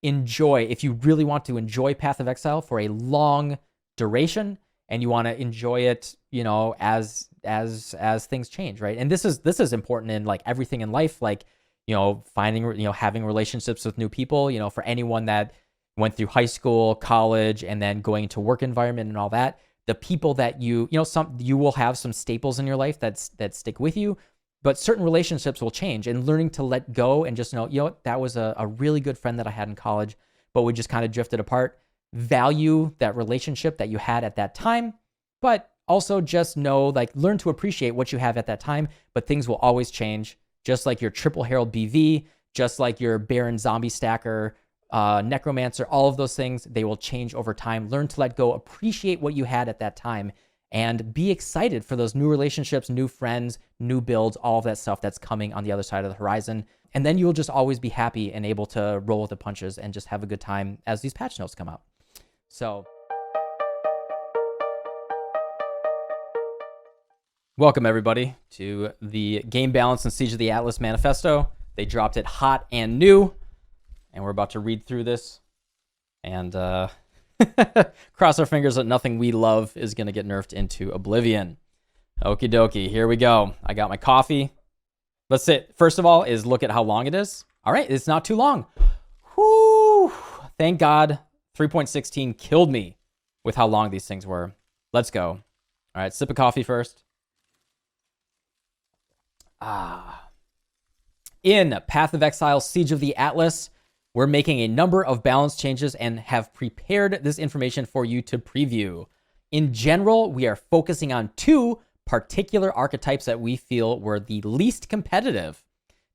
enjoy, if you really want to enjoy Path of Exile for a long duration, and you want to enjoy it, you know, as things change, right? And this is important in like everything in life, like, you know, finding, you know, having relationships with new people, you know, for anyone that went through high school, college, and then going into work environment and all that, the people that you know, you will have some staples in your life that stick with you, but certain relationships will change, and learning to let go and just know, you know what, that was a really good friend that I had in college, but we just kind of drifted apart. Value that relationship that you had at that time, but also just know, like, learn to appreciate what you have at that time, but things will always change, just like your Triple Herald BV, just like your Baron Zombie Stacker, Necromancer, all of those things, they will change over time. Learn to let go, appreciate what you had at that time, and be excited for those new relationships, new friends, new builds, all of that stuff that's coming on the other side of the horizon. And then you'll just always be happy and able to roll with the punches and just have a good time as these patch notes come out. So, welcome everybody to the Game Balance and Siege of the Atlas Manifesto. They dropped it hot and new, and we're about to read through this and cross our fingers that nothing we love is going to get nerfed into oblivion. Okie dokie, here we go. I got my coffee. Let's sit. First of all is look at how long it is. All right, it's not too long. Whoo! Thank God 3.16 killed me with how long these things were. Let's go. All right, sip of coffee first. In Path of Exile, Siege of the Atlas, we're making a number of balance changes and have prepared this information for you to preview. In general, we are focusing on two particular archetypes that we feel were the least competitive.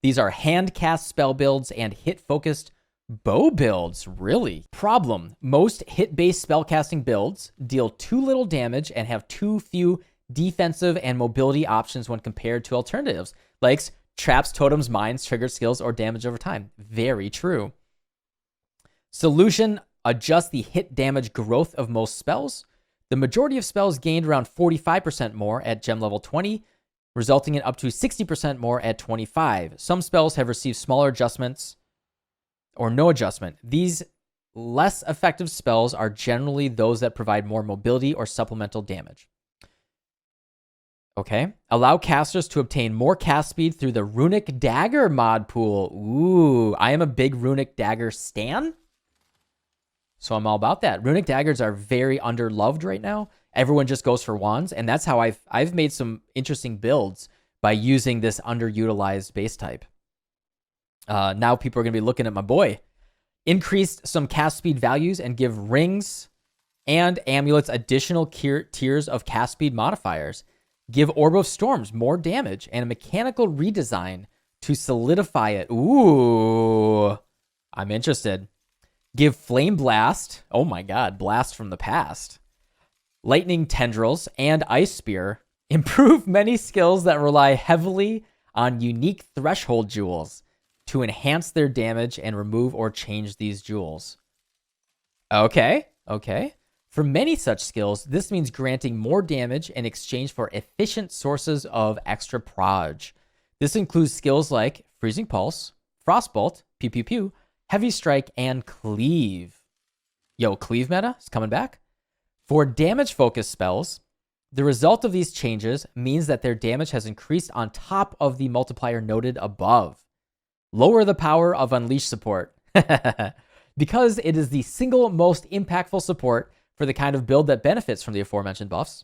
These are hand-cast spell builds and hit-focused bow builds. Really? Problem: most hit-based spellcasting builds deal too little damage and have too few defensive and mobility options when compared to alternatives, like traps, totems, mines, trigger skills, or damage over time. Very true. Solution: adjust the hit damage growth of most spells. The majority of spells gained around 45% more at gem level 20, resulting in up to 60% more at 25. Some spells have received smaller adjustments or no adjustment. These less effective spells are generally those that provide more mobility or supplemental damage. Okay. Allow casters to obtain more cast speed through the Runic Dagger mod pool. Ooh, I am a big Runic Dagger stan, so I'm all about that. Runic Daggers are very underloved right now. Everyone just goes for wands, and that's how I've made some interesting builds by using this underutilized base type. Now people are going to be looking at my boy. Increased some cast speed values and give rings and amulets additional tiers of cast speed modifiers. Give Orb of Storms more damage and a mechanical redesign to solidify it. Ooh, I'm interested. Give Flame Blast, oh my god, Blast from the past, Lightning Tendrils, and Ice Spear. Improve many skills that rely heavily on unique threshold jewels to enhance their damage and remove or change these jewels. Okay. For many such skills, this means granting more damage in exchange for efficient sources of extra proj. This includes skills like Freezing Pulse, Frostbolt, Pew Pew Pew, Heavy Strike, and Cleave. Yo, Cleave meta is coming back. For damage-focused spells, the result of these changes means that their damage has increased on top of the multiplier noted above. Lower the power of Unleash support. Because it is the single most impactful support for the kind of build that benefits from the aforementioned buffs,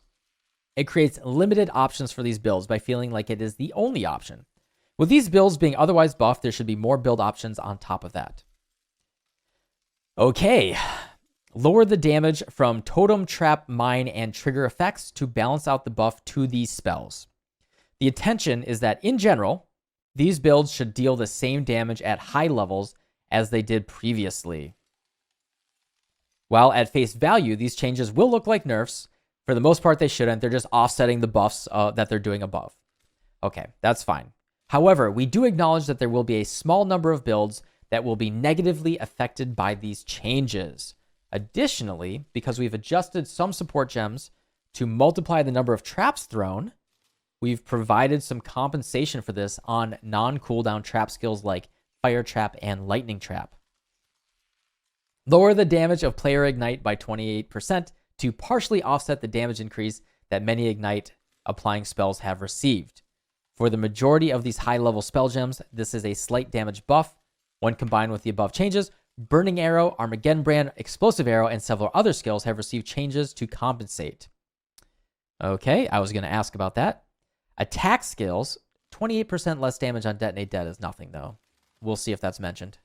it creates limited options for these builds by feeling like it is the only option. With these builds being otherwise buffed, there should be more build options on top of that. Okay. Lower the damage from totem, trap, mine, and trigger effects to balance out the buff to these spells. The intention is that, in general, these builds should deal the same damage at high levels as they did previously. While at face value, these changes will look like nerfs, for the most part they shouldn't. They're just offsetting the buffs that they're doing above. Okay, that's fine. However, we do acknowledge that there will be a small number of builds that will be negatively affected by these changes. Additionally, because we've adjusted some support gems to multiply the number of traps thrown, we've provided some compensation for this on non-cooldown trap skills like Fire Trap and Lightning Trap. Lower the damage of player ignite by 28% to partially offset the damage increase that many ignite applying spells have received. For the majority of these high-level spell gems, this is a slight damage buff. When combined with the above changes, Burning Arrow, Armageddon Brand, Explosive Arrow, and several other skills have received changes to compensate. Okay, I was going to ask about that. Attack skills, 28% less damage on Detonate Dead is nothing, though. We'll see if that's mentioned.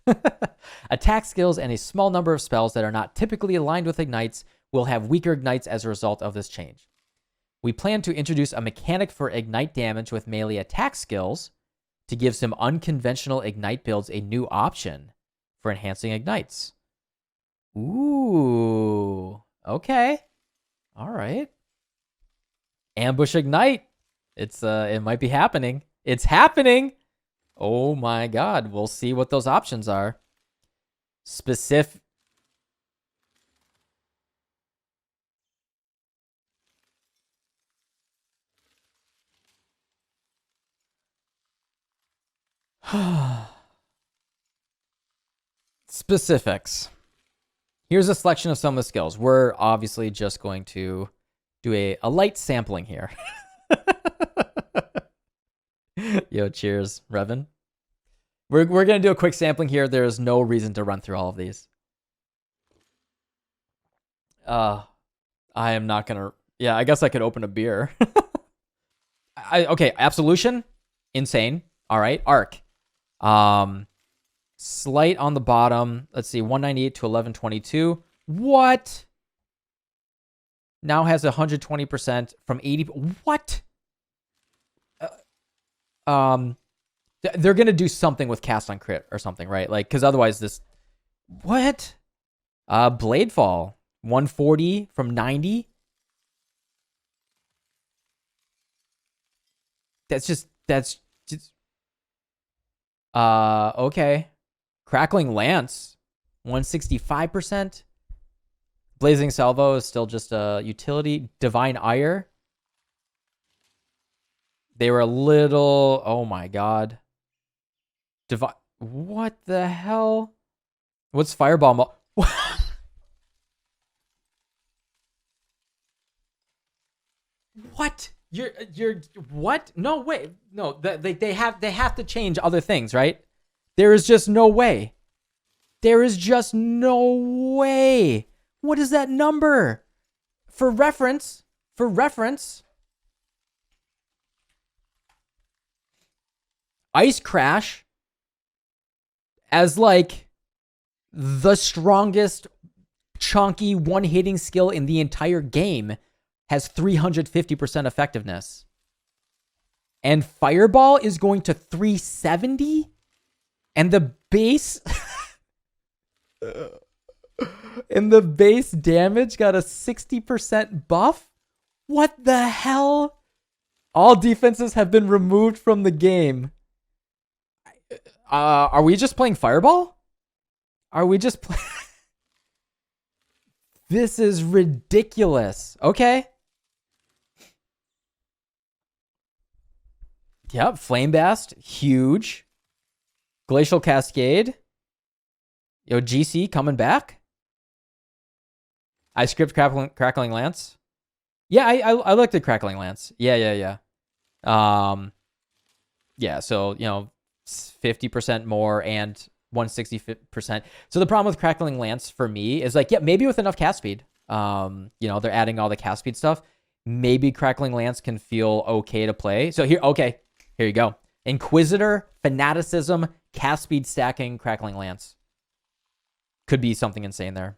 Attack skills and a small number of spells that are not typically aligned with ignites will have weaker ignites as a result of this change. We plan to introduce a mechanic for ignite damage with melee attack skills to give some unconventional ignite builds a new option for enhancing ignites. Ooh, okay. All right. Ambush ignite. It might be happening. It's happening. Oh my God. We'll see what those options are. Specific. Specifics. Here's a selection of some of the skills. We're obviously just going to do a light sampling here. Yo, cheers, Revan. We're going to do a quick sampling here. There's no reason to run through all of these. I am not going to... Yeah, I guess I could open a beer. Okay, Absolution. Insane. All right, Arc. Slight on the bottom. Let's see, 198 to 1122. What? Now has 120% from 80. What? They're gonna do something with cast on crit or something, right? Like, because otherwise this. What? Bladefall, 140 from 90. That's just. Okay. Crackling Lance, 165%. Blazing Salvo is still just a utility. Divine Ire. They were a little... Oh my God. What the hell? What's Fireball? What? You're what? No way. No, they have to change other things, right? There is just no way. There is just no way. What is that number? For reference, Ice Crash as like the strongest chunky one-hitting skill in the entire game has 350% effectiveness. And Fireball is going to 370? And the base... and the base damage got a 60% buff? What the hell? All defenses have been removed from the game. Are we just playing Fireball? Are we just playing... This is ridiculous. Okay. Yep, Flame Blast, huge. Glacial Cascade. Yo, GC coming back. I script Crackling Lance. Yeah, I looked at Crackling Lance. Yeah. Yeah, so, 50% more and 160%. So the problem with Crackling Lance for me is like, yeah, maybe with enough cast speed. They're adding all the cast speed stuff. Maybe Crackling Lance can feel okay to play. So here you go. Inquisitor, Fanaticism, cast speed stacking, Crackling Lance. Could be something insane there.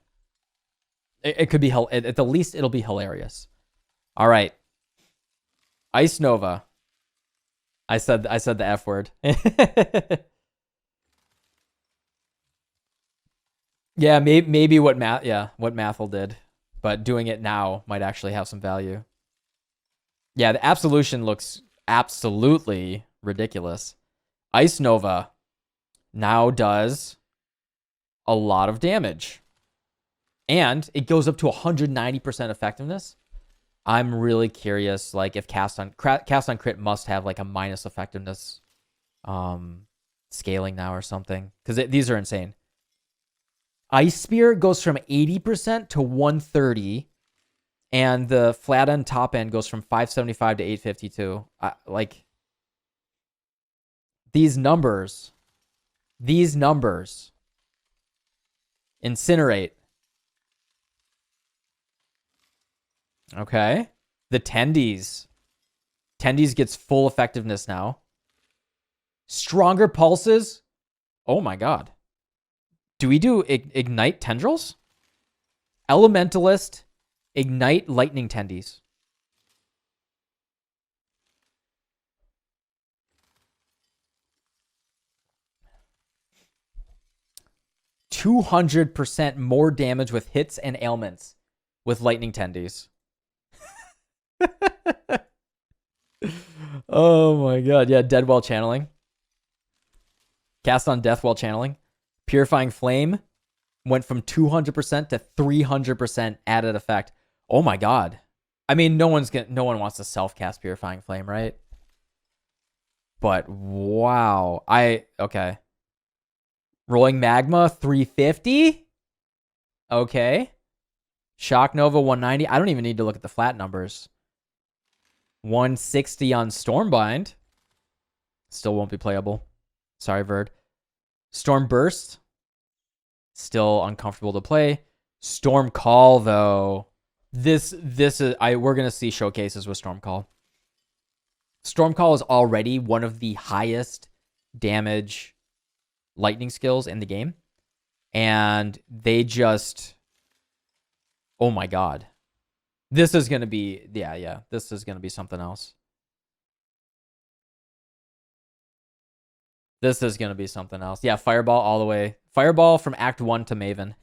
It could be, at the least, it'll be hilarious. All right. Ice Nova. I said the F word. Yeah, maybe what Mathel did, but doing it now might actually have some value. Yeah, the Absolution looks absolutely ridiculous. Ice Nova now does a lot of damage. And it goes up to 190% effectiveness. I'm really curious, like, if cast on crit must have like a minus effectiveness scaling now or something, because these are insane. Ice Spear goes from 80% to 130. And the flat end top end goes from 575 to 852. Like, these numbers. Incinerate. Okay. The Tendies. Tendies gets full effectiveness now. Stronger pulses. Oh my god. Do we do Ignite Tendrils? Elementalist. Ignite Lightning Tendies. %200 more damage with hits and ailments with Lightning Tendies. Oh my god. Yeah, dead while channeling. Cast on death while channeling. Purifying Flame went from 200% to 300% added effect. Oh my god. I mean, no one wants to self-cast Purifying Flame, right? But wow. Okay. Rolling Magma 350. Okay. Shock Nova 190. I don't even need to look at the flat numbers. 160 on Stormbind. Still won't be playable. Sorry, Verd. Storm Burst. Still uncomfortable to play. Storm Call, though. This is we're gonna see showcases with Storm Call. Storm Call is already one of the highest damage lightning skills in the game. And they just, oh my god. This is gonna be, yeah. This is gonna be something else. This is gonna be something else. Yeah, Fireball all the way. Fireball from Act 1 to Maven.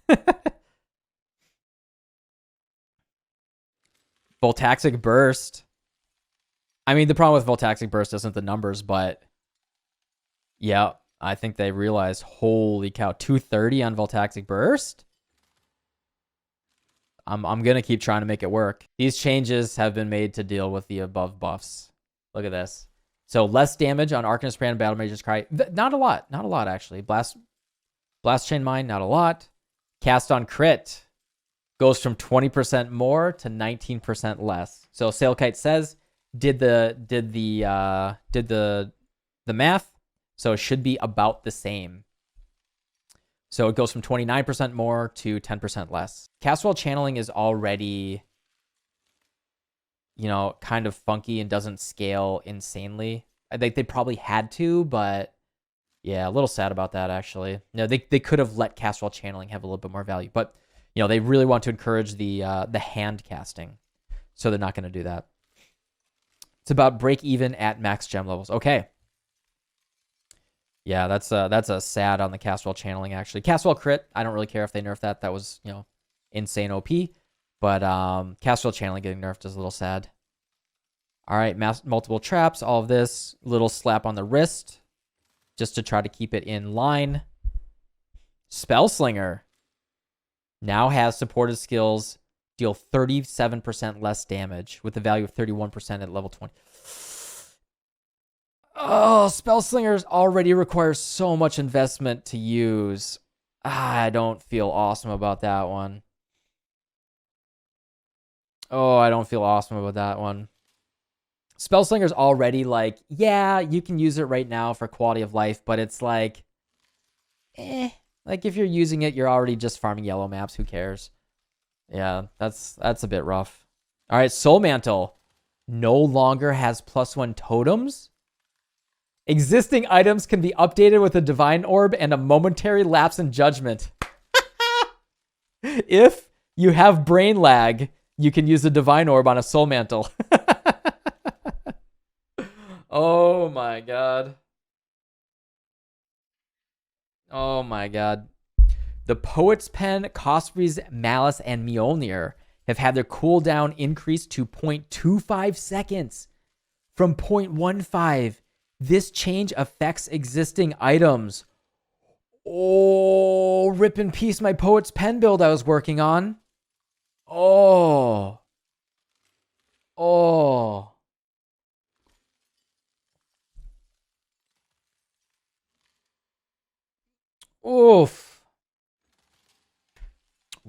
Voltaxic Burst. I mean, the problem with Voltaxic Burst isn't the numbers, but yeah, I think they realized, holy cow, 230 on Voltaxic Burst? I'm going to keep trying to make it work. These changes have been made to deal with the above buffs. Look at this. So less damage on Arcanist Brand, Battle Mage's Cry. Not a lot. Not a lot, actually. Blast Chain Mine, not a lot. Cast on Crit goes from 20% more to 19% less. So Sailkite says, did the math. So it should be about the same. So it goes from 29% more to 10% less. Cast while channeling is already, kind of funky and doesn't scale insanely. I think they probably had to, but yeah, a little sad about that, actually. They could have let cast while channeling have a little bit more value, but they really want to encourage the hand casting, so they're not going to do that. It's about break even at max gem levels. Okay. Yeah, that's a sad on the cast while channeling, actually. Cast while crit, I don't really care if they nerf that. That was, insane OP. But cast while channeling getting nerfed is a little sad. All right, multiple traps, all of this. Little slap on the wrist just to try to keep it in line. Spellslinger now has supported skills deal 37% less damage with the value of 31% at level 20. Oh, Spellslingers already require so much investment to use. I don't feel awesome about that one. Oh, I don't feel awesome about that one. Spellslinger's already like, yeah, you can use it right now for quality of life, but it's like, like if you're using it, you're already just farming yellow maps. Who cares? Yeah, that's a bit rough. All right, Soul Mantle no longer has +1 totems. Existing items can be updated with a Divine Orb and a momentary lapse in judgment. If you have brain lag, you can use a Divine Orb on a Soul Mantle. Oh my god. Oh my god. The Poet's Pen, Cosprey's Malice, and Mjolnir have had their cooldown increased to 0.25 seconds from 0.15. This change affects existing items. Oh, rip in peace my Poet's Pen build I was working on. Oh. Oh. Oof.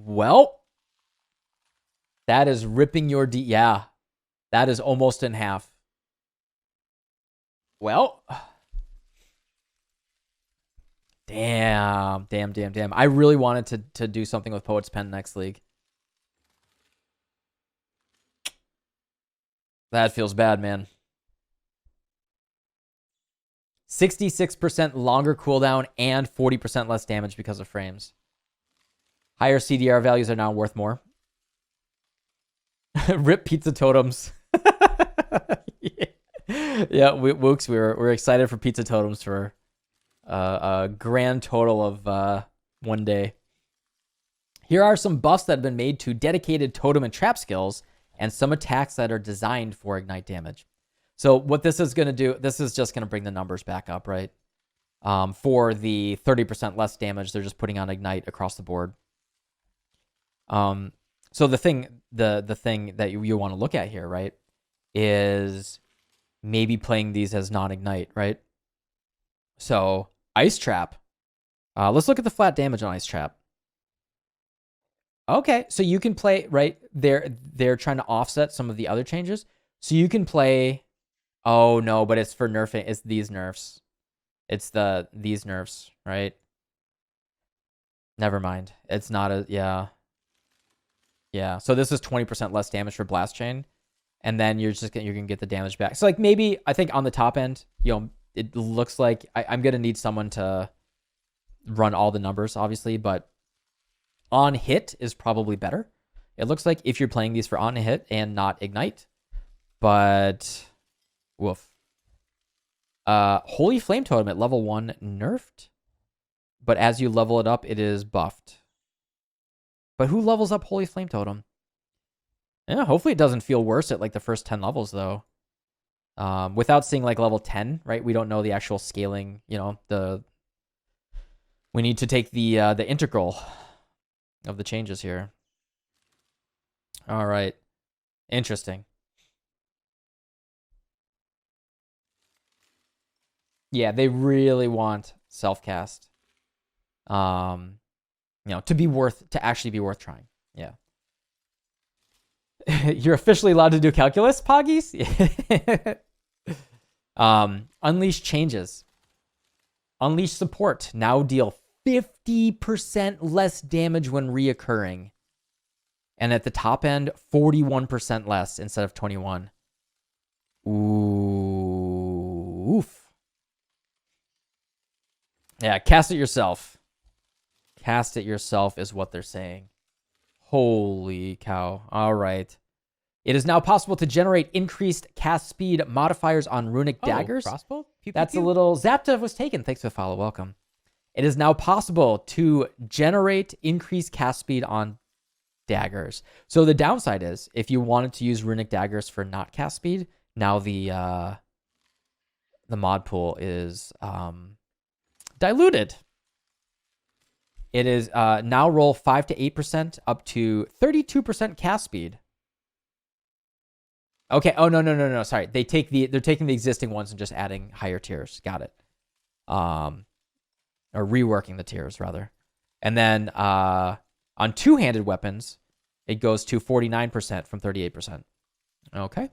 Well, that is ripping your yeah. That is almost in half. Well, damn. I really wanted to do something with Poet's Pen next league. That feels bad, man. 66% longer cooldown and 40% less damage because of frames. Higher CDR values are now worth more. Rip pizza totems. Yeah, Wooks, we're excited for pizza totems for a grand total of 1 day. Here are some buffs that have been made to dedicated totem and trap skills and some attacks that are designed for ignite damage. So what this is going to do, this is just going to bring the numbers back up, right? For the 30% less damage, they're just putting on ignite across the board. So the thing that you want to look at here, right, is maybe playing these as non-ignite, right? So Ice Trap. Let's look at the flat damage on Ice Trap. Okay, so you can play, right? They're trying to offset some of the other changes. So you can play. Oh no, but it's for nerfing. It's these nerfs. It's these nerfs, right? Never mind. It's not a yeah. So this is 20% less damage for Blast Chain, and then you're gonna get the damage back. So like maybe I think on the top end, it looks like I'm gonna need someone to run all the numbers, obviously, but on hit is probably better. It looks like if you're playing these for on hit and not ignite, but woof. Holy Flame Totem at level 1 nerfed, but as you level it up, it is buffed. But who levels up Holy Flame Totem? Yeah, hopefully it doesn't feel worse at like the first 10 levels though. Without seeing like level 10, right? We don't know the actual scaling, we need to take the integral of the changes here. All right. Interesting. Yeah, they really want self-cast. To actually be worth trying. Yeah. You're officially allowed to do calculus, Poggies? Unleash changes. Unleash support. Now deal 50% less damage when reoccurring. And at the top end, 41% less instead of 21. Oof. Yeah, cast it yourself. Cast it yourself is what they're saying. Holy cow. All right. It is now possible to generate increased cast speed modifiers on runic daggers. Crossbow? That's a little... Zapta was taken. Thanks for the follow. Welcome. It is now possible to generate increased cast speed on daggers. So the downside is, if you wanted to use runic daggers for not cast speed, now the mod pool is diluted. It is now roll 5 to 8% up to 32% cast speed. Okay. Oh no. Sorry. They're taking the existing ones and just adding higher tiers. Got it. Or reworking the tiers rather. And then on two-handed weapons, it goes to 49% from 38%. Okay.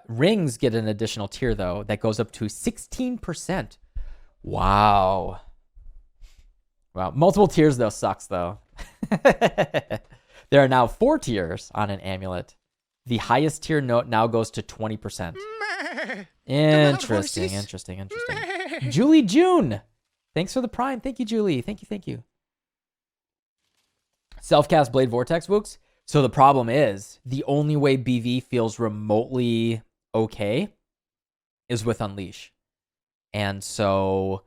Rings get an additional tier though that goes up to 16%. Wow. Multiple tiers though sucks though. There are now 4 tiers on an amulet. The highest tier note now goes to 20%. Interesting. Julie June. Thanks for the prime. Thank you, Julie. Thank you. Self-cast Blade Vortex, Wooks. So the problem is, the only way BV feels remotely okay is with Unleash. And so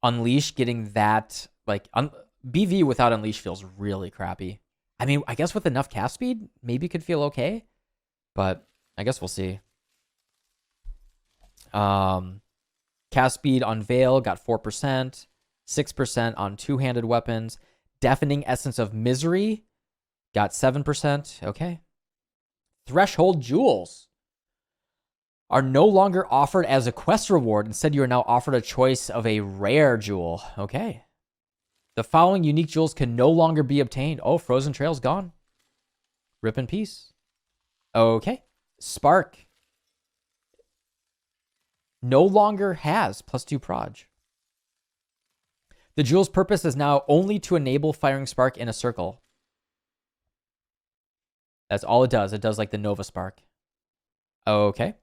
Unleash getting that, BV without Unleash feels really crappy. I mean, I guess with enough cast speed, maybe could feel okay. But I guess we'll see. Cast speed on Veil got 4%. 6% on two-handed weapons. Deafening Essence of Misery got 7%. Okay. Threshold Jewels are no longer offered as a quest reward. Instead, you are now offered a choice of a rare jewel. Okay. The following unique jewels can no longer be obtained. Oh, Frozen Trail's gone. Rip in peace. Okay. Spark. No longer has +2 proj. The jewel's purpose is now only to enable firing spark in a circle. That's all it does. It does like the Nova Spark. Okay.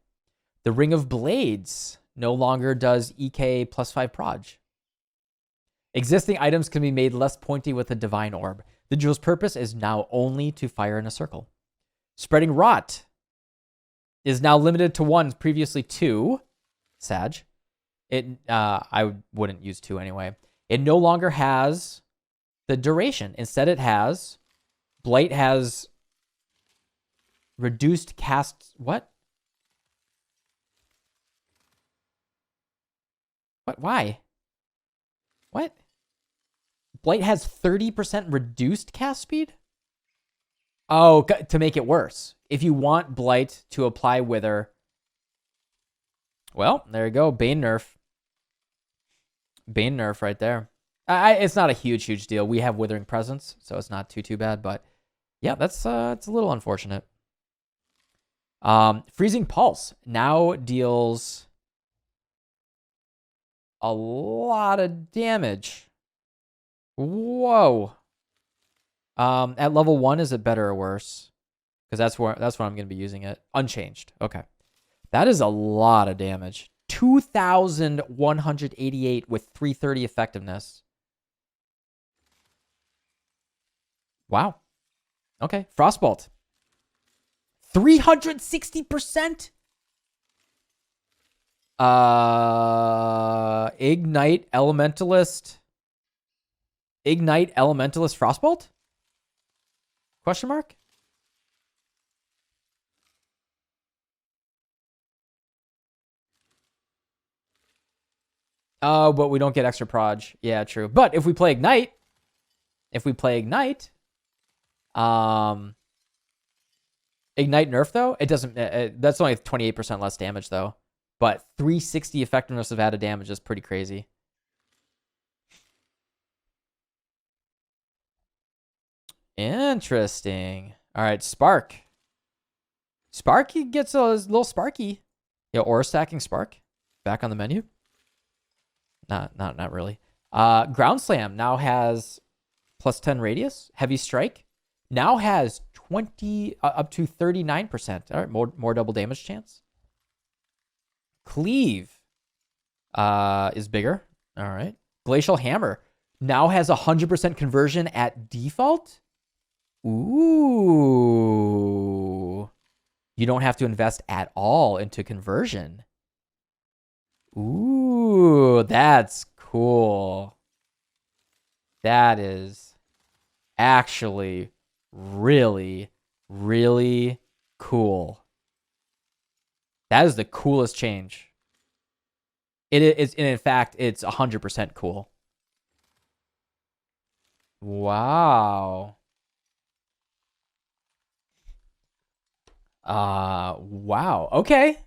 The Ring of Blades no longer does EK +5 proj. Existing items can be made less pointy with a Divine Orb. The jewel's purpose is now only to fire in a circle. Spreading Rot is now limited to 1, previously 2. Sag. I wouldn't use 2 anyway. It no longer has the duration. Instead, it has Blight has reduced cast. What? What? Why? What? Blight has 30% reduced cast speed? Oh, to make it worse. If you want Blight to apply Wither. Well, there you go. Bane nerf. Bane nerf right there. It's not a huge deal. We have Withering Presence, so it's not too bad. But yeah, that's it's a little unfortunate. Freezing Pulse now deals a lot of damage. Whoa. At level 1, is it better or worse? Because that's where I'm going to be using it. Unchanged. Okay. That is a lot of damage. 2,188 with 330 effectiveness. Wow. Okay. Frostbolt. 360%? Ignite Elementalist. Ignite Elementalist Frostbolt? Question mark? Oh, but we don't get extra proj. Yeah, true. But if we play Ignite, Ignite nerf though, it doesn't. That's only 28% less damage though. But 360 effectiveness of added damage is pretty crazy. Interesting. All right, Spark. Sparky gets a little sparky. Yeah, aura stacking Spark. Back on the menu. Not really. Ground Slam now has +10 radius. Heavy Strike now has 20 up to 39%. All right, more double damage chance. Cleave is bigger. All right. Glacial Hammer now has 100% conversion at default. Ooh. You don't have to invest at all into conversion. Ooh, that's cool. That is actually really, really cool. That is the coolest change. It is, and in fact, it's 100% cool. Wow. Wow. Okay.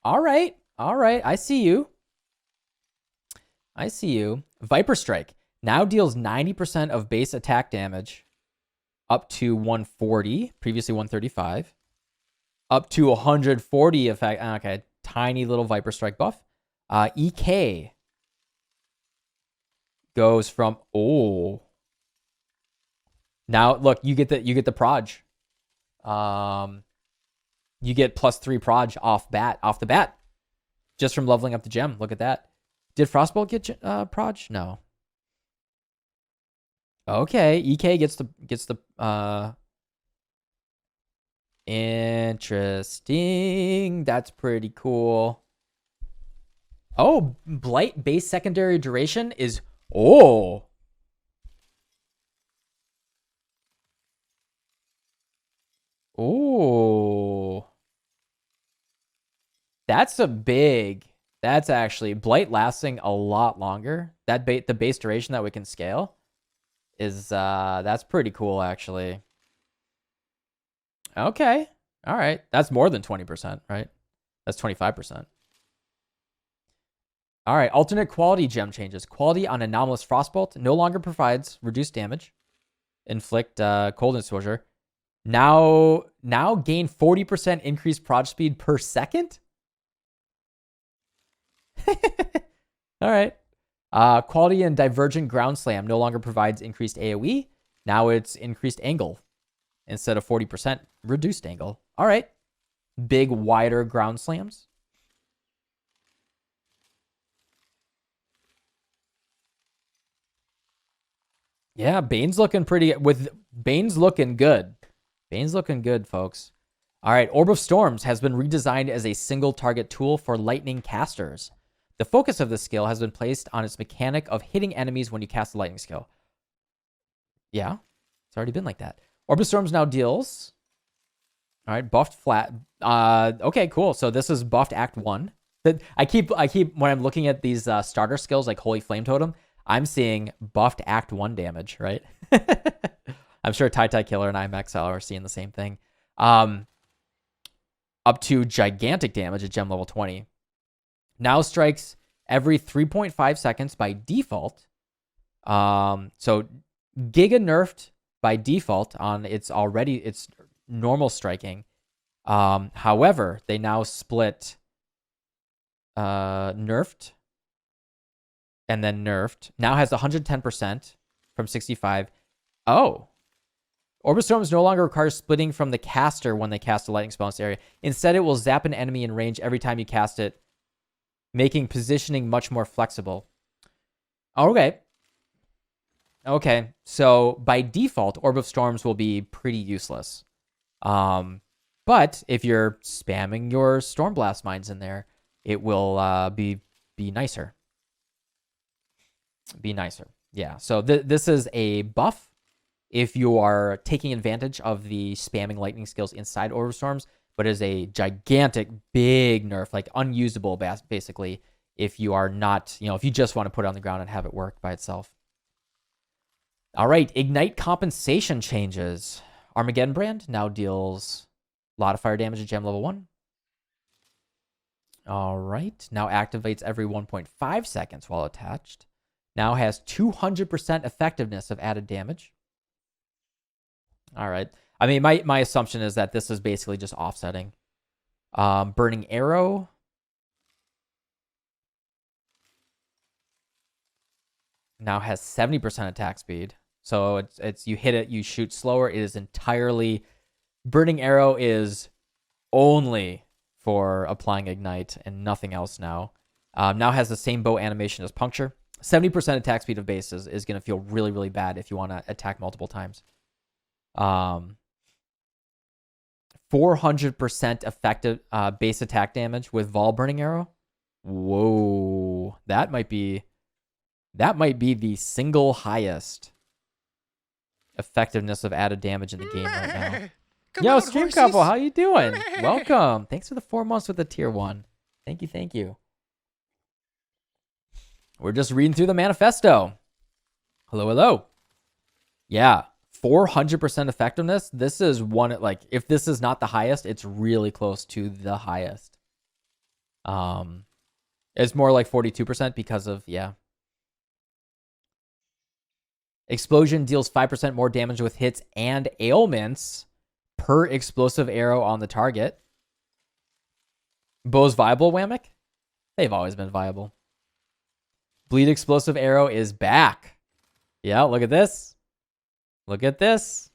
All right. I see you. Viper Strike now deals 90% of base attack damage up to 140, previously 135. Up to 140 effect. Okay, tiny little Viper Strike buff. EK goes from Now look, you get the proj. You get +3 proj off the bat. Just from leveling up the gem. Look at that. Did Frostbolt get proj? No. Okay, EK gets the interesting. That's pretty cool. Oh, Blight base secondary duration is That's actually Blight lasting a lot longer. The base duration that we can scale is that's pretty cool actually. Okay. All right. That's more than 20%, right? That's 25%. All right, alternate quality gem changes. Quality on Anomalous Frostbolt no longer provides reduced damage. Inflict cold exposure. Now gain 40% increased prod speed per second? All right. Quality and Divergent Ground Slam no longer provides increased AoE. Now it's increased angle instead of 40% reduced angle. All right. Big, wider ground slams. Yeah, Bane's looking pretty Bane's looking good. Bane's looking good, folks. All right, Orb of Storms has been redesigned as a single target tool for lightning casters. The focus of this skill has been placed on its mechanic of hitting enemies when you cast a lightning skill. Yeah, it's already been like that. Orb of Storms now deals. All right, buffed flat. Okay, cool. So this is buffed Act 1. I keep when I'm looking at these starter skills like Holy Flame Totem, I'm seeing buffed Act 1 damage, right? I'm sure Tai Killer and Exile are seeing the same thing. Up to gigantic damage at gem level 20. Now strikes every 3.5 seconds by default. So Giga nerfed by default on its normal striking. However, they now split nerfed and then nerfed. Now has 110% from 65. Oh. Orb of Storms no longer requires splitting from the caster when they cast a lightning spell in this area. Instead, it will zap an enemy in range every time you cast it, making positioning much more flexible. Okay. Okay, so by default, Orb of Storms will be pretty useless. But if you're spamming your Stormblast mines in there, it will be nicer. Be nicer. Yeah, so this is a buff if you are taking advantage of the spamming lightning skills inside Orb of Storms, but is a gigantic, big nerf, like unusable basically, if you are not, if you just want to put it on the ground and have it work by itself. All right, Ignite compensation changes. Armageddon Brand now deals a lot of fire damage at gem level 1. All right, now activates every 1.5 seconds while attached. Now has 200% effectiveness of added damage. All right. I mean, my assumption is that this is basically just offsetting. Burning Arrow. Now has 70% attack speed. So it's you hit it, you shoot slower. It is entirely... Burning Arrow is only for applying Ignite and nothing else now. Now has the same bow animation as Puncture. 70% attack speed of base is going to feel really, really bad if you want to attack multiple times. 400% effective base attack damage with Vol Burning Arrow. Whoa, that might be the single highest effectiveness of added damage in the game right now. Yo, Stream Couple, how you doing? Welcome. Thanks for the 4 months with the tier 1. Thank you. We're just reading through the manifesto. Hello. Yeah, 400% effectiveness. This is one, like, if this is not the highest, it's really close to the highest. It's more like 42% because of, yeah. Explosion deals 5% more damage with hits and ailments per explosive arrow on the target. Bows viable, Whammick? They've always been viable. Bleed explosive arrow is back. Yeah, look at this. Look at this.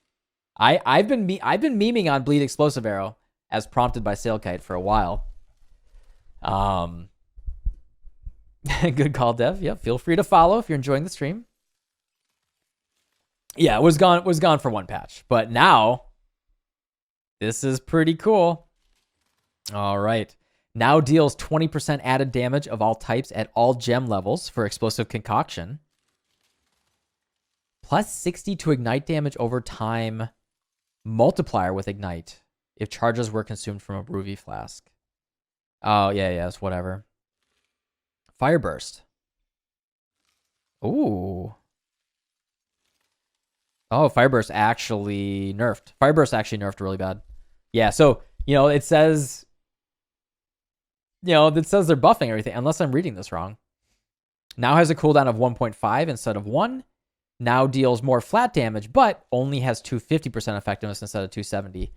I've been memeing on Bleed explosive arrow as prompted by Sailkite for a while. Good call, Dev. Yeah, feel free to follow if you're enjoying the stream. Yeah, it was gone for one patch, but now this is pretty cool. All right. Now deals 20% added damage of all types at all gem levels for explosive concoction. Plus 60 to ignite damage over time. Multiplier with ignite if charges were consumed from a Ruby flask. Oh, yeah, it's whatever. Fire burst. Ooh. Oh, Fireburst actually nerfed. Fireburst actually nerfed really bad. Yeah, so, it says... it says they're buffing everything, unless I'm reading this wrong. Now has a cooldown of 1.5 instead of 1. Now deals more flat damage, but only has 250% effectiveness instead of 270.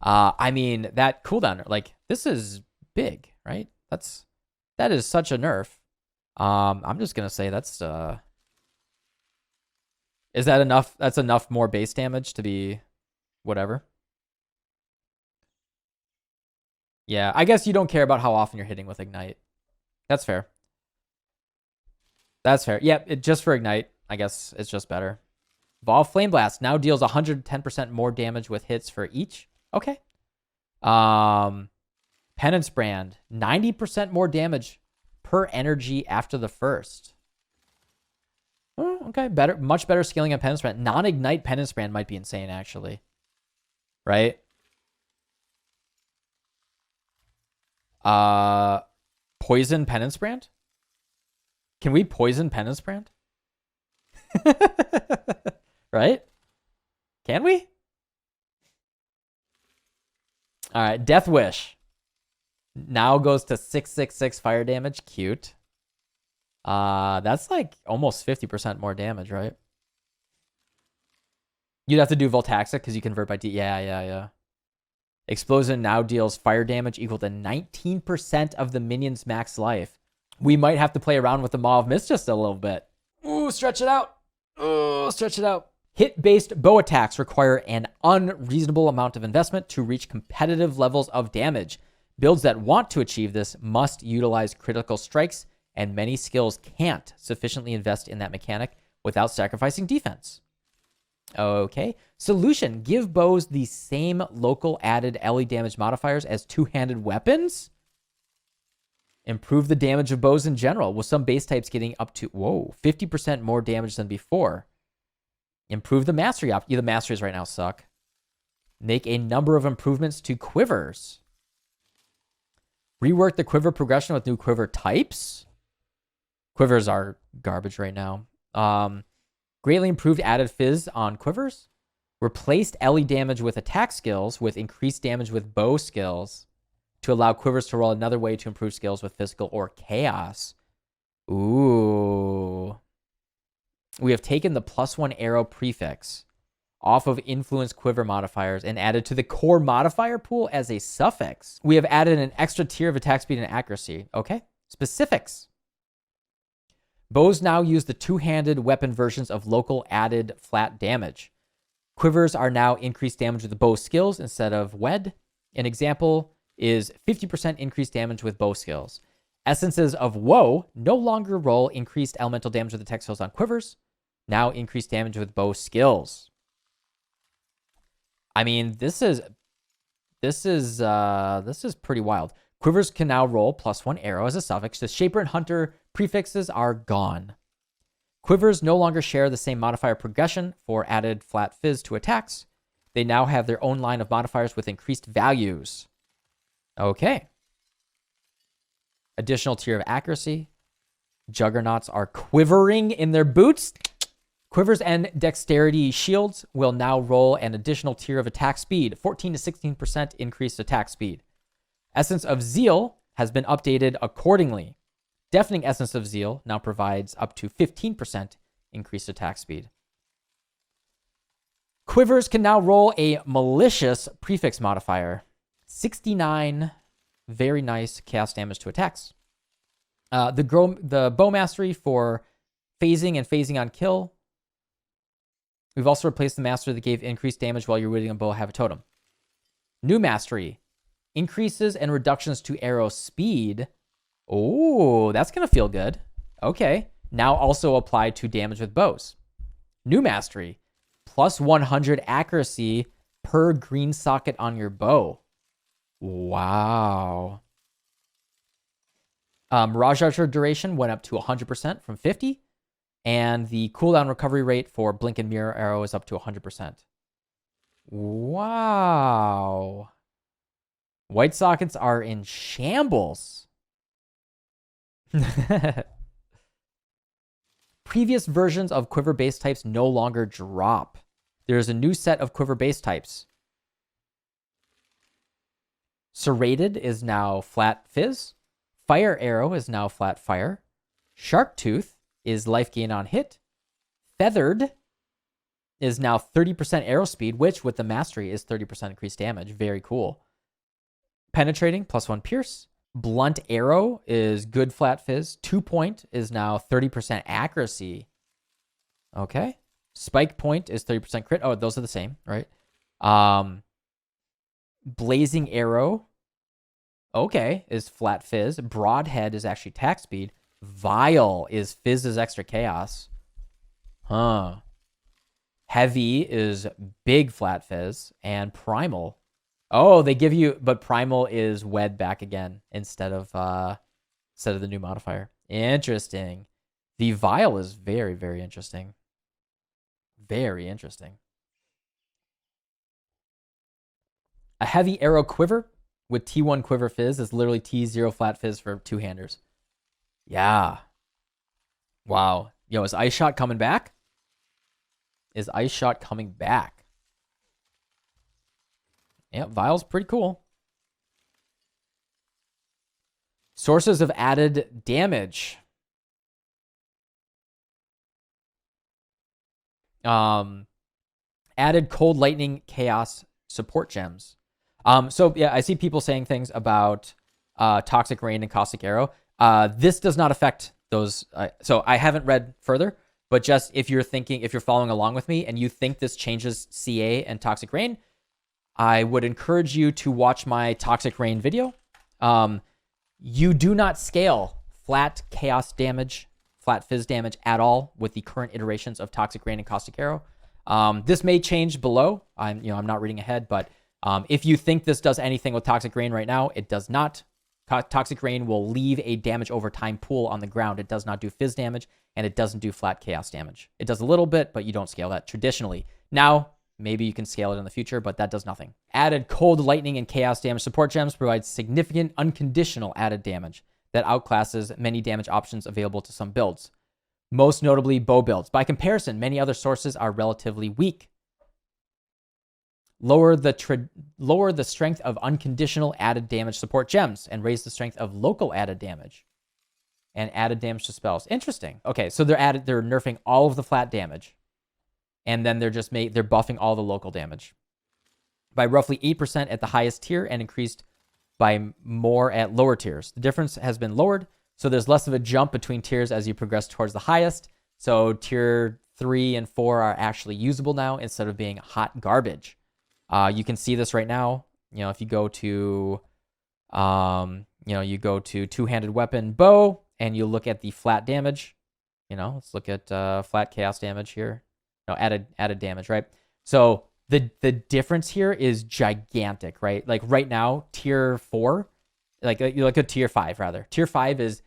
I mean, that cooldown, like, this is big, right? That is such a nerf. I'm just gonna say that's is that enough? That's enough more base damage to be whatever. Yeah, I guess you don't care about how often you're hitting with Ignite. That's fair. That's fair. Yep, just for Ignite, I guess it's just better. Evolve Flame Blast now deals 110% more damage with hits for each. Okay. Penance Brand, 90% more damage per energy after the first. Oh, okay, better, much better scaling of Penance Brand. Non-Ignite Penance Brand might be insane, actually. Right? Poison Penance Brand? Can we poison Penance Brand? Right? Can we? All right, Death Wish now goes to 666 fire damage. Cute. That's like almost 50% more damage, right? You'd have to do Voltaxic because you convert by D. Yeah. Explosion now deals fire damage equal to 19% of the minion's max life. We might have to play around with the Maw of Mist just a little bit. Ooh, stretch it out. Ooh, stretch it out. Hit-based bow attacks require an unreasonable amount of investment to reach competitive levels of damage. Builds that want to achieve this must utilize critical strikes, and many skills can't sufficiently invest in that mechanic without sacrificing defense. Okay. Solution. Give bows the same local added LE damage modifiers as two-handed weapons. Improve the damage of bows in general, with some base types getting up to, 50% more damage than before. Improve the mastery the masteries right now suck. Make a number of improvements to quivers. Rework the quiver progression with new quiver types. Quivers are garbage right now. Greatly improved added fizz on quivers. Replaced LE damage with attack skills with increased damage with bow skills to allow quivers to roll another way to improve skills with physical or chaos. Ooh. We have taken the +1 arrow prefix off of influence quiver modifiers and added to the core modifier pool as a suffix. We have added an extra tier of attack speed and accuracy. Okay. Specifics. Bows now use the two-handed weapon versions of local added flat damage. Quivers are now increased damage with the bow skills instead of wed. An example is 50% increased damage with bow skills. Essences of Woe no longer roll increased elemental damage with attack skills on quivers. Now increased damage with bow skills. I mean, this is pretty wild. Quivers can now roll +1 arrow as a suffix. The Shaper and Hunter prefixes are gone. Quivers no longer share the same modifier progression for added flat fizz to attacks. They now have their own line of modifiers with increased values. Okay. Additional tier of accuracy. Juggernauts are quivering in their boots. Quivers and dexterity shields will now roll an additional tier of attack speed, 14 to 16% increased attack speed. Essence of Zeal has been updated accordingly. Deafening Essence of Zeal now provides up to 15% increased attack speed. Quivers can now roll a malicious prefix modifier. 69 very nice chaos damage to attacks. The bow mastery for phasing and phasing on kill. We've also replaced the mastery that gave increased damage while you're wielding a bow have a totem. New mastery. Increases and reductions to arrow speed. Oh, that's going to feel good. Okay. Now also applied to damage with bows. New mastery. +100 accuracy per green socket on your bow. Wow. Mirage Archer duration went up to 100% from 50. And the cooldown recovery rate for Blink and Mirror Arrow is up to 100%. Wow. White sockets are in shambles. Previous versions of quiver base types no longer drop. There's a new set of quiver base types. Serrated is now flat fizz. Fire Arrow is now flat fire. Shark Tooth is life gain on hit. Feathered is now 30% arrow speed, which with the mastery is 30% increased damage. Very cool. Penetrating, +1 pierce. Blunt arrow is good flat fizz. 2-point is now 30% accuracy. Okay. Spike point is 30% crit. Oh, those are the same, right? Blazing arrow, okay, is flat fizz. Broadhead is actually attack speed. Vial is fizz is extra chaos. Huh. Heavy is big flat fizz. And primal. Oh, they give you, but primal is wed back again instead of the new modifier. Interesting. The vial is very, very interesting. Very interesting. A heavy arrow quiver with T1 quiver fizz is literally T0 flat fizz for two-handers. Yeah. Wow. Yo, is Ice Shot coming back? Is Ice Shot coming back? Yep, Vial's pretty cool. Sources of added damage. Added cold lightning chaos support gems. So yeah, I see people saying things about toxic rain and caustic arrow. This does not affect those. So I haven't read further, but just if you're following along with me and you think this changes CA and toxic rain, I would encourage you to watch my toxic rain video. You do not scale flat chaos damage, flat fizz damage at all with the current iterations of toxic rain and caustic arrow. This may change below. I'm not reading ahead, but if you think this does anything with toxic rain right now, it does not. Toxic rain will leave a damage over time pool on the ground. It does not do fizz damage, and it doesn't do flat chaos damage. It does a little bit, but you don't scale that traditionally. Now, maybe you can scale it in the future, but that does nothing. Added cold lightning and chaos damage support gems provides significant unconditional added damage that outclasses many damage options available to some builds, most notably bow builds. By comparison, many other sources are relatively weak. Lower the strength of unconditional added damage support gems and raise the strength of local added damage and added damage to spells. Interesting. Okay, so they're nerfing all of the flat damage, and then they're buffing all the local damage by roughly 8% at the highest tier and increased by more at lower tiers. The difference has been lowered, so there's less of a jump between tiers as you progress towards the highest. So tier 3 and 4 are actually usable now instead of being hot garbage. You can see this right now. If you go to, two-handed weapon bow and you look at the flat damage. Let's look at flat chaos damage here. No, added damage, right? So the difference here is gigantic, right? Like right now, tier 4, like you look at tier 5 rather. Tier 5 is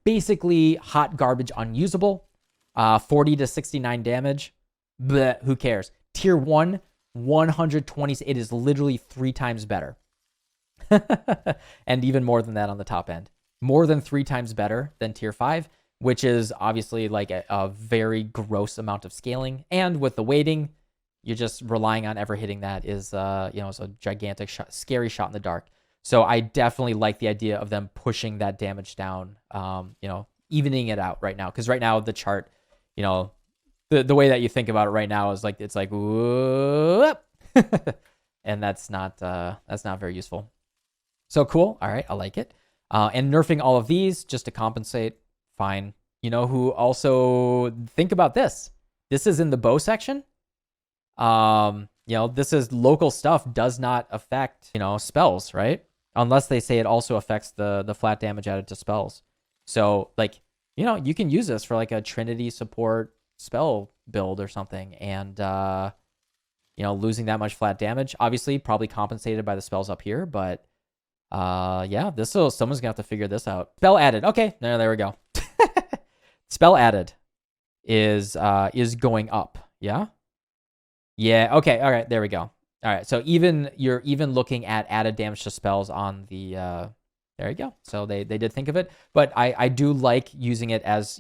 basically hot garbage, unusable. 40 to 69 damage. Bleh, who cares? Tier 1. 120, it is literally 3 times better. And even more than that on the top end. More than 3 times better than tier 5, which is obviously like a very gross amount of scaling. And with the weighting, you're just relying on ever hitting that is, it's a gigantic scary shot in the dark. So I definitely like the idea of them pushing that damage down, evening it out right now. Because right now the chart, the way that you think about it right now is like it's like whoop, and that's not very useful. So cool. All right, I like it. And nerfing all of these just to compensate, fine. Who also think about this? This is in the bow section. This is local stuff. Does not affect spells, right? Unless they say it also affects the flat damage added to spells. So like you can use this for like a Trinity support spell build or something, and losing that much flat damage, obviously probably compensated by the spells up here, but someone's gonna have to figure this out. Spell added. Okay, there we go. Spell added is going up. Yeah, okay, all right, there we go. All right, so you're looking at added damage to spells on the there you go. So they did think of it, but I do like using it as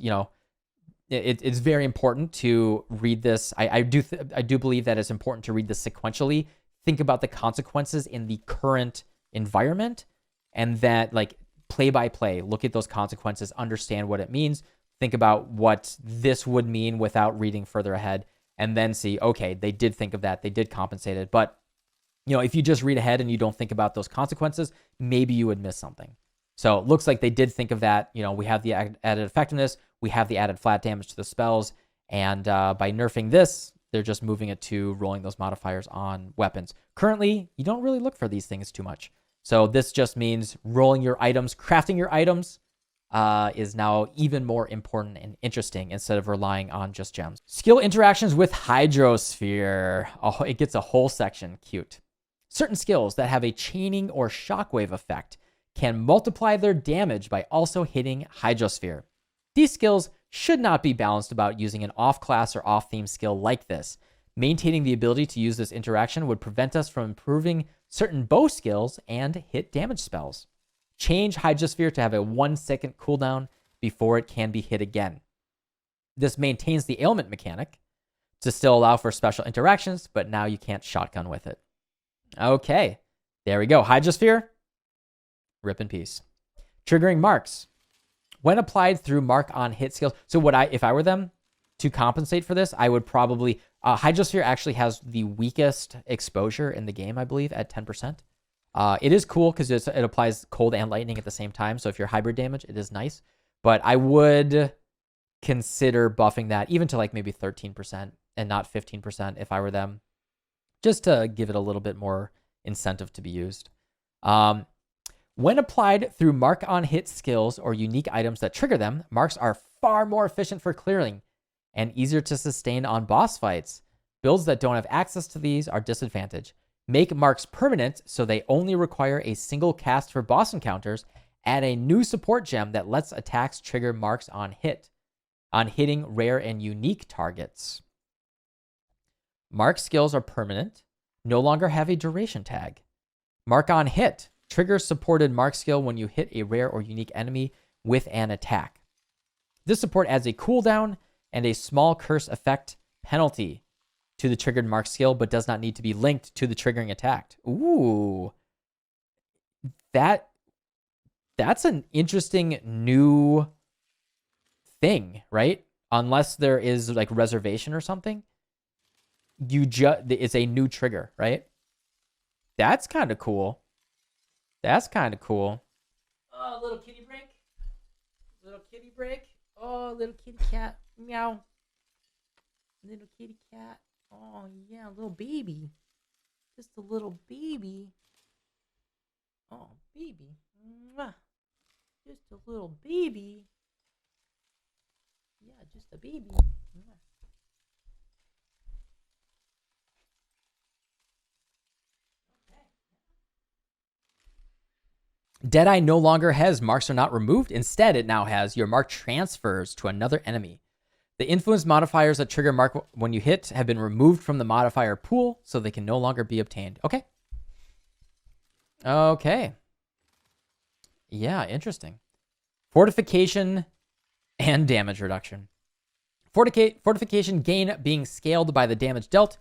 it's very important to read this. I do believe that it's important to read this sequentially. Think about the consequences in the current environment, and that like play by play, look at those consequences, understand what it means. think about what this would mean without reading further ahead, and then see, okay, they did think of that. They did compensate it. But, you know, if you just read ahead and you don't think about those consequences, maybe you would miss something. So it looks like they did think of that. You know, we have the added effectiveness. We have the added flat damage to the spells. And by nerfing this, they're just moving it to rolling those modifiers on weapons. Currently, you don't really look for these things too much. So this just means rolling your items, crafting your items, is now even more important and interesting instead of relying on just gems. Skill interactions with Hydrosphere. Oh, it gets a whole section. Cute. Certain skills that have a chaining or shockwave effect can multiply their damage by also hitting Hydrosphere. These skills should not be balanced about using an off-class or off-theme skill like this. Maintaining the ability to use this interaction would prevent us from improving certain bow skills and hit damage spells. Change Hydrosphere to have a 1-second cooldown before it can be hit again. This maintains the ailment mechanic to still allow for special interactions, but now you can't shotgun with it. Okay, there we go. Hydrosphere, rip in peace. Triggering marks. When applied through mark on hit skills. So if I were them to compensate for this, I would probably, Hydrosphere actually has the weakest exposure in the game, I believe, at 10%. It is cool because it applies cold and lightning at the same time. So if you're hybrid damage, it is nice. But I would consider buffing that even to like maybe 13% and not 15% if I were them, just to give it a little bit more incentive to be used. When applied through mark on hit skills or unique items that trigger them, marks are far more efficient for clearing and easier to sustain on boss fights. Builds that don't have access to these are disadvantaged. Make marks permanent so they only require a single cast for boss encounters. Add a new support gem that lets attacks trigger marks on hitting rare and unique targets. Mark skills are permanent, no longer have a duration tag. Mark on hit triggers supported mark skill when you hit a rare or unique enemy with an attack. This support adds a cooldown and a small curse effect penalty to the triggered mark skill, but does not need to be linked to the triggering attack. Ooh, that's an interesting new thing, right? Unless there is like reservation or something, it's a new trigger, right? That's kind of cool. That's kind of cool. Oh, little kitty break. Little kitty break. Oh, little kitty cat. Meow. Little kitty cat. Oh, yeah, little baby. Just a little baby. Oh, baby. Mwah. Just a little baby. Yeah, just a baby. Mwah. Deadeye no longer has marks are not removed. Instead, it now has your mark transfers to another enemy. The influence modifiers that trigger mark when you hit have been removed from the modifier pool, so they can no longer be obtained. Okay. Okay. Yeah, interesting. Fortification and damage reduction. Fortification gain being scaled by the damage dealt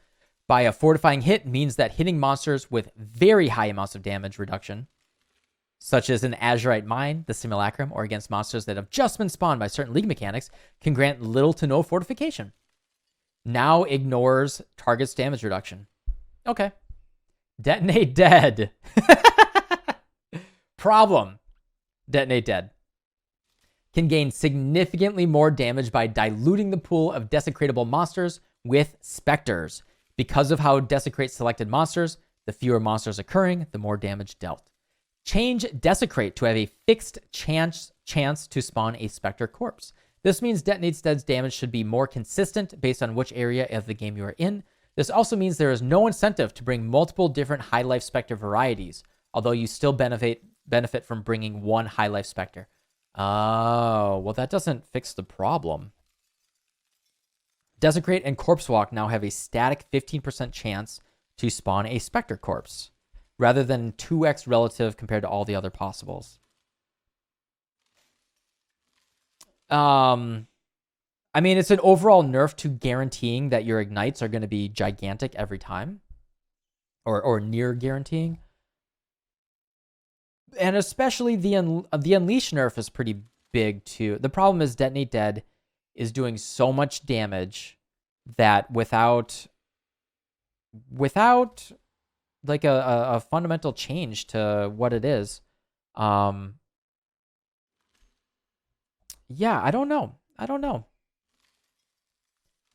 by a fortifying hit means that hitting monsters with very high amounts of damage reduction, such as an Azurite Mine, the Simulacrum, or against monsters that have just been spawned by certain league mechanics, can grant little to no fortification. Now ignores target's damage reduction. Okay. Detonate Dead. Problem. Detonate Dead. Can gain significantly more damage by diluting the pool of desecratable monsters with specters. Because of how desecrate selected monsters, the fewer monsters occurring, the more damage dealt. Change Desecrate to have a fixed chance to spawn a Spectre corpse. This means Detonate Dead's damage should be more consistent based on which area of the game you are in. This also means there is no incentive to bring multiple different High Life Spectre varieties, although you still benefit from bringing one High Life Spectre. Oh, well that doesn't fix the problem. Desecrate and Corpse Walk now have a static 15% chance to spawn a Spectre corpse, rather than 2x relative compared to all the other possibles. I mean, it's an overall nerf to guaranteeing that your ignites are going to be gigantic every time, or near guaranteeing. And especially the Unleash nerf is pretty big too. The problem is Detonate Dead is doing so much damage that without like a fundamental change to what it is, yeah, I don't know.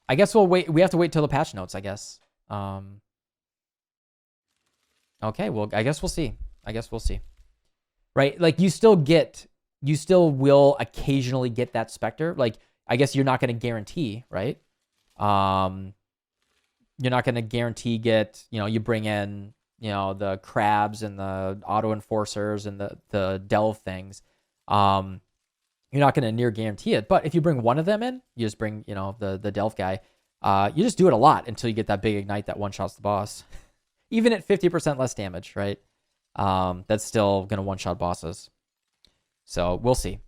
I guess we'll wait. We have to wait till the patch notes, I guess. Okay, well, I guess we'll see. Right? Like you still will occasionally get that Spectre. Like, I guess you're not going to guarantee, right? You're not going to guarantee you bring in, the crabs and the auto enforcers and the delve things. You're not going to near guarantee it. But if you bring one of them in, you just bring, the delve guy, you just do it a lot until you get that big ignite that one-shots the boss. Even at 50% less damage, right? That's still going to one-shot bosses. So we'll see.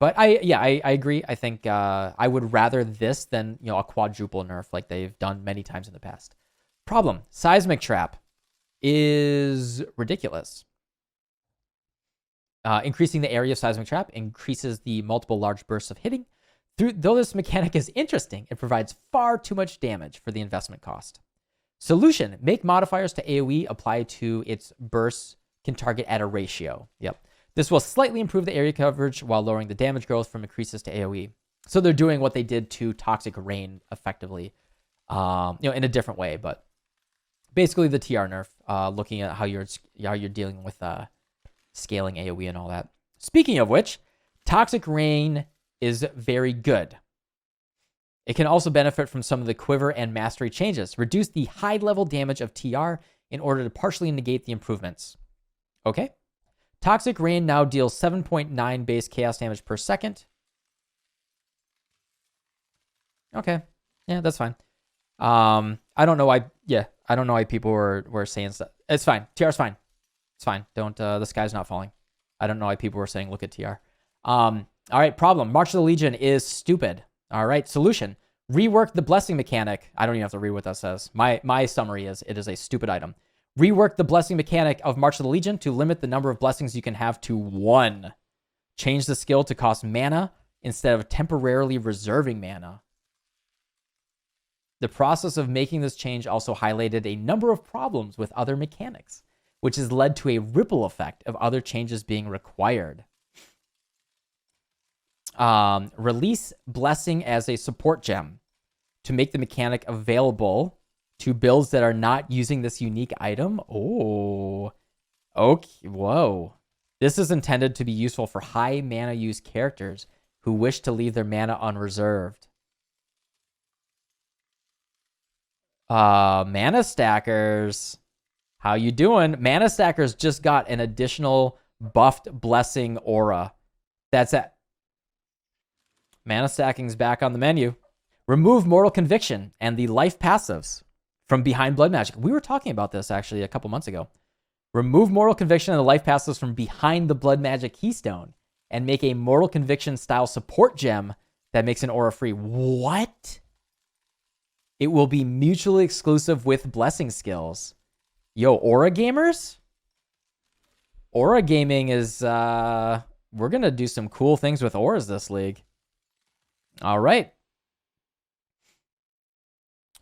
But I agree. I think I would rather this than a quadruple nerf like they've done many times in the past. Problem: Seismic Trap is ridiculous. Increasing the area of Seismic Trap increases the multiple large bursts of hitting. Though this mechanic is interesting, it provides far too much damage for the investment cost. Solution: make modifiers to AoE apply to its bursts can target at a ratio. Yep. This will slightly improve the area coverage while lowering the damage growth from increases to AoE. So they're doing what they did to Toxic Rain effectively, in a different way, but basically the TR nerf, looking at how you're dealing with scaling AoE and all that. Speaking of which, Toxic Rain is very good. It can also benefit from some of the quiver and mastery changes. Reduce the high level damage of TR in order to partially negate the improvements. Okay. Toxic Rain now deals 7.9 base chaos damage per second. Okay. Yeah, that's fine. I don't know why people were saying stuff. It's fine. TR's fine. It's fine. Don't, the sky's not falling. I don't know why people were saying, look at TR. All right. Problem: March of the Legion is stupid. All right. Solution: rework the blessing mechanic. I don't even have to read what that says. My summary is it is a stupid item. Rework the blessing mechanic of March of the Legion to limit the number of blessings you can have to 1. Change the skill to cost mana instead of temporarily reserving mana. The process of making this change also highlighted a number of problems with other mechanics, which has led to a ripple effect of other changes being required. Release blessing as a support gem to make the mechanic available to builds that are not using this unique item. Oh, okay. Whoa. This is intended to be useful for high mana use characters who wish to leave their mana unreserved. Mana stackers. How you doing? Mana stackers just got an additional buffed blessing aura. That's it. Mana stacking's back on the menu. Remove Mortal Conviction and the life passives from behind blood magic. We were talking about this actually a couple months ago. Remove Mortal Conviction and the life passives from behind the blood magic keystone and make a Mortal Conviction style support gem that makes an aura free. What? It will be mutually exclusive with blessing skills. Yo, aura gamers? Aura gaming is, we're going to do some cool things with auras this league. All right.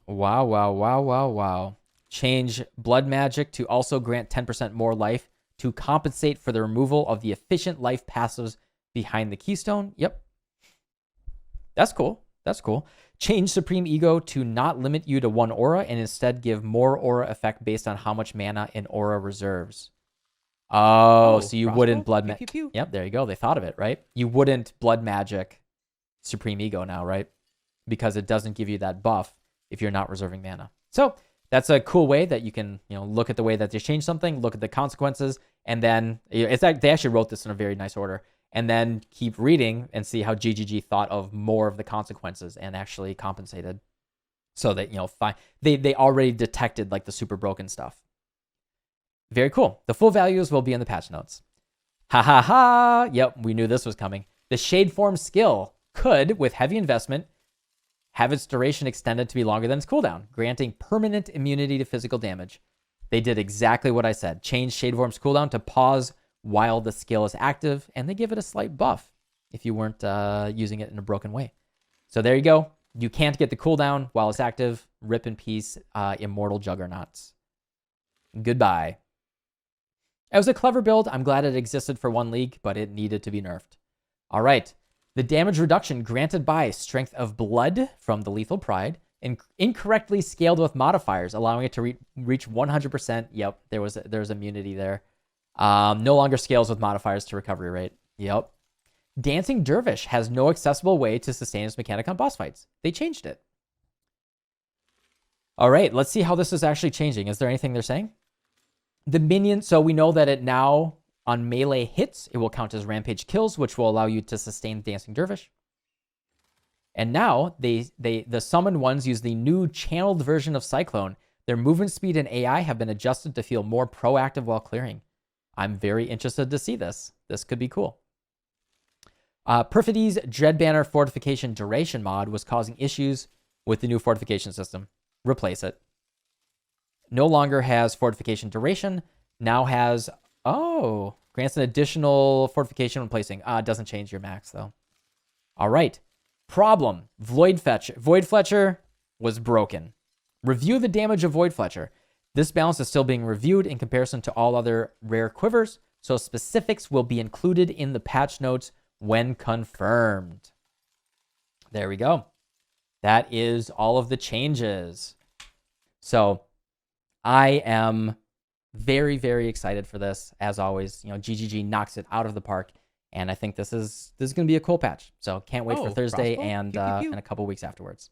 Wow. Change blood magic to also grant 10% more life to compensate for the removal of the efficient life passives behind the keystone. Yep. That's cool. Change Supreme Ego to not limit you to 1 aura and instead give more aura effect based on how much mana an aura reserves. Oh, so you wouldn't blood magic. Yep, there you go. They thought of it, right? You wouldn't blood magic Supreme Ego now, right? Because it doesn't give you that buff if you're not reserving mana. So that's a cool way that you can, look at the way that they change something, look at the consequences, and then it's like they actually wrote this in a very nice order, and then keep reading and see how GGG thought of more of the consequences and actually compensated, so that they already detected like the super broken stuff. Very cool. The full values will be in the patch notes. Ha ha ha! Yep, we knew this was coming. The Shade Form skill could, with heavy investment, have its duration extended to be longer than its cooldown, granting permanent immunity to physical damage. They did exactly what I said. Change Shade Form's cooldown to pause while the skill is active, and they give it a slight buff. if you weren't using it in a broken way. So there you go. You can't get the cooldown while it's active. Rip in peace, Immortal Juggernauts. Goodbye. It was a clever build. I'm glad it existed for one league, but it needed to be nerfed. All right. The damage reduction granted by Strength of Blood from the Lethal Pride incorrectly scaled with modifiers, allowing it to reach 100%. Yep, there's immunity there. No longer scales with modifiers to recovery rate. Yep. Dancing Dervish has no accessible way to sustain its mechanic on boss fights. They changed it. All right, let's see how this is actually changing. Is there anything they're saying? The minion, so we know that it now, on melee hits, it will count as rampage kills, which will allow you to sustain Dancing Dervish. And now, the summoned ones use the new channeled version of Cyclone. Their movement speed and AI have been adjusted to feel more proactive while clearing. I'm very interested to see this. This could be cool. Perfidy's Dreadbanner Fortification Duration mod was causing issues with the new fortification system. Replace it. No longer has fortification duration. Now has, grants an additional fortification when placing. It doesn't change your max, though. All right. Problem. Void Fletcher was broken. Review the damage of Void Fletcher. This balance is still being reviewed in comparison to all other rare quivers, so specifics will be included in the patch notes when confirmed. There we go. That is all of the changes. So I am very, very excited for this. As always, GGG knocks it out of the park, and I think this is going to be a cool patch. So can't wait for Thursday and a couple weeks afterwards.